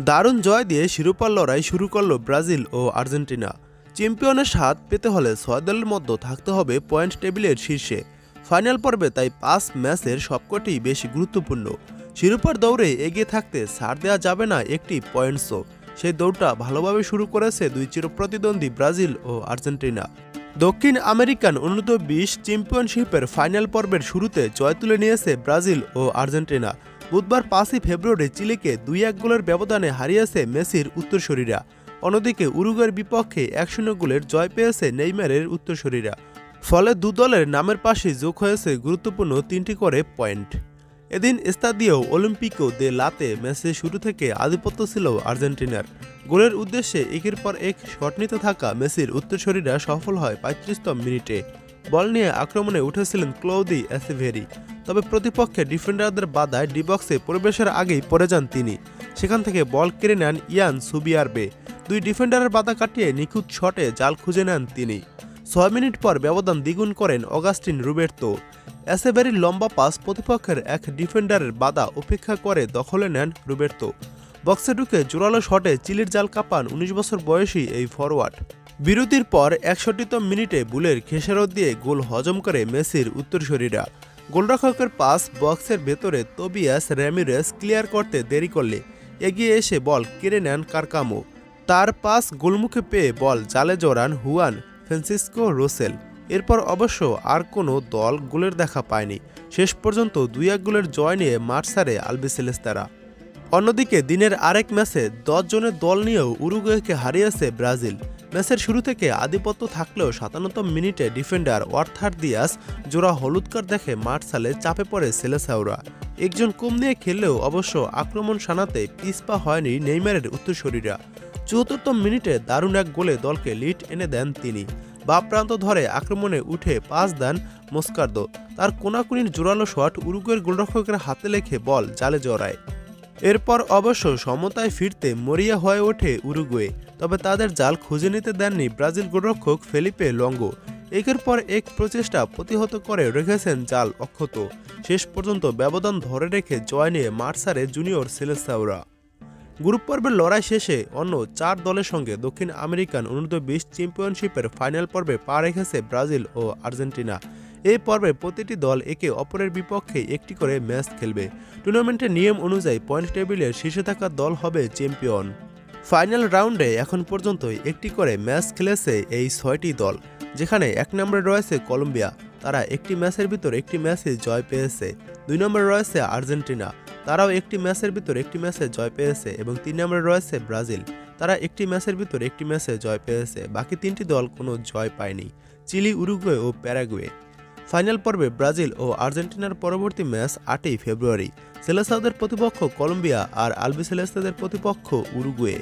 দারুণ জয় দিয়ে শিরোপার লড়াই শুরু করল ব্রাজিল ও আর্জেন্টিনা। চ্যাম্পিয়নের স্বাদ পেতে হলে ৬ দলের মধ্যে থাকতে হবে পয়েন্ট টেবিলের শীর্ষে। ফাইনাল পর্বে তাই ৫ ম্যাচের সবকটি বেশি গুরুত্বপূর্ণ। শিরোপার দৌড়ে এগিয়ে থাকতে ছাড় দেওয়া যাবে না একটি পয়েন্টসও। সেই দৌড়টা ভালোভাবে শুরু করেছে দুই চিরপ্রতিদ্বন্দ্বী ব্রাজিল ও আর্জেন্টিনা। দক্ষিণ আমেরিকান অনূর্ধ্ব-২০ চ্যাম্পিয়নশিপের ফাইনাল পর্বের শুরুতে জয় তুলে নিয়েছে ব্রাজিল ও আর্জেন্টিনা। বুধবার ৫ই ফেব্রুয়ারি চিলিকে ২-১ গোলের ব্যবধানে হারিয়েছে মেসির উত্তরসূরিরা। অন্যদিকে উরুগুয়ের বিপক্ষে ১-০ গোলের জয় পেয়েছে নেইমারের উত্তরসূরিরা। ফলে দু দলের নামের পাশেই যোগ হয়েছে গুরুত্বপূর্ণ ৩টি করে পয়েন্ট। এদিন স্তাদিও অলিম্পিকো দে লাতে ম্যাচের শুরু থেকে আধিপত্য ছিল আর্জেন্টিনার। গোলের উদ্দেশ্যে একের পর এক শট নিতে থাকা মেসির উত্তরসূরিরা সফল হয় ৩৫তম মিনিটে। বল নিয়ে আক্রমণে উঠেছিলেন ক্লৌদি এসেভেরি, তবে প্রতিপক্ষের ডিফেন্ডারদের বাধায় ডি-বক্সে প্রবেশের আগেই পড়ে যান তিনি। সেখান থেকে বল কেড়ে নেন ইয়ান সুবিয়ারবে। দুই ডিফেন্ডারের বাধা কাটিয়ে নিখুঁত শটে জাল খুঁজে নেন তিনি। ৬ মিনিট পর ব্যবধান দ্বিগুণ করেন অগাস্টিন রুবের্তো। এসেভেরির লম্বা পাস প্রতিপক্ষের এক ডিফেন্ডারের বাধা উপেক্ষা করে দখলে নেন রুবের্তো। বক্সে ঢুকে জোরালো শটে চিলির জাল কাঁপান ১৯ বছর বয়সী এই ফরওয়ার্ড। বিরতির পর ৬১তম মিনিটে বুলের খেসারত দিয়ে গোল হজম করে মেসির উত্তরসূরিরা। গোলরক্ষকের পাস বক্সের ভেতরে তোবিয়াস র্যামিরেস ক্লিয়ার করতে দেরি করলে এগিয়ে এসে বল কেড়ে নেন কারকামো। তার পাস গোলমুখে পেয়ে বল জালে জড়ান হুয়ান ফ্রান্সিসকো রোসেল। এরপর অবশ্য আর কোনো দল গোলের দেখা পায়নি। শেষ পর্যন্ত ২-১ গোলের জয় নিয়ে মাঠ ছাড়ে আলবিসেলেস্তারা। অন্যদিকে দিনের আরেক ম্যাচে ১০ জনের দল নিয়েও উরুগুয়েকে হারিয়েছে ব্রাজিল। ম্যাচের শুরু থেকে আধিপত্য থাকলেও ৫৭তম মিনিটে ডিফেন্ডার ওয়ার্থার দিয়াস জোড়া হলুদ কার্ড দেখে মাঠ ছাড়লে চাপে পড়ে সেলেসাওরা। একজন কম নিয়ে খেললেও অবশ্য আক্রমণ সানাতে পিছপা হয়নি নেইমারের উত্তরসূরিরা। ৭৪তম মিনিটে দারুণ এক গোলে দলকে লিড এনে দেন তিনি। বাঁ প্রান্ত ধরে আক্রমণে উঠে পাস দেন মস্কার্দো। তার কোনাকুনির জোরালো শট উরুগুয়ের গোলরক্ষকের হাতে লেখে বল জালে জড়ায়। এরপর অবশ্য সমতায় ফিরতে মরিয়া হয়ে ওঠে উরুগুয়ে, তবে তাদের জাল খুঁজে নিতে দেননি ব্রাজিল গোলরক্ষক ফেলিপে লঙ্গো। একের পর এক প্রচেষ্টা প্রতিহত করে রেখেছেন জাল অক্ষত। শেষ পর্যন্ত ব্যবধান ধরে রেখে জয় নিয়ে মাঠ ছাড়ে জুনিয়র সেলেসাওরা। গ্রুপ পর্বের লড়াই শেষে অন্য ৪ দলের সঙ্গে দক্ষিণ আমেরিকান অনূর্ধ্ব-২০ চ্যাম্পিয়নশিপের ফাইনাল পর্বে পা রেখেছে ব্রাজিল ও আর্জেন্টিনা। এই পর্বে প্রতিটি দল একে অপরের বিপক্ষে একটি করে ম্যাচ খেলবে। টুর্নামেন্টের নিয়ম অনুযায়ী পয়েন্ট টেবিলের শীর্ষে থাকা দল হবে চ্যাম্পিয়ন। ফাইনাল রাউন্ডে এখন পর্যন্ত একটি করে ম্যাচ খেলেছে এই ৬টি দল, যেখানে ১ নম্বরে রয়েছে কলম্বিয়া। তারা একটি ম্যাচের ভিতর একটি ম্যাচে জয় পেয়েছে। ২ নম্বরে রয়েছে আর্জেন্টিনা, তারাও একটি ম্যাচের ভিতর একটি ম্যাচে জয় পেয়েছে। এবং ৩ নম্বরে রয়েছে ব্রাজিল, তারা একটি ম্যাচের ভিতর একটি ম্যাচে জয় পেয়েছে। বাকি ৩টি দল কোনো জয় পায়নি, চিলি, উরুগুয়ে ও প্যারাগুয়ে। ফাইনাল পর্বে ব্রাজিল ও আর্জেন্টিনার পরবর্তী ম্যাচ ৮ই ফেব্রুয়ারি। সেলেসাওদের প্রতিপক্ষ কলম্বিয়া আর আলবিসেলেস্তাদের প্রতিপক্ষ উরুগুয়ে।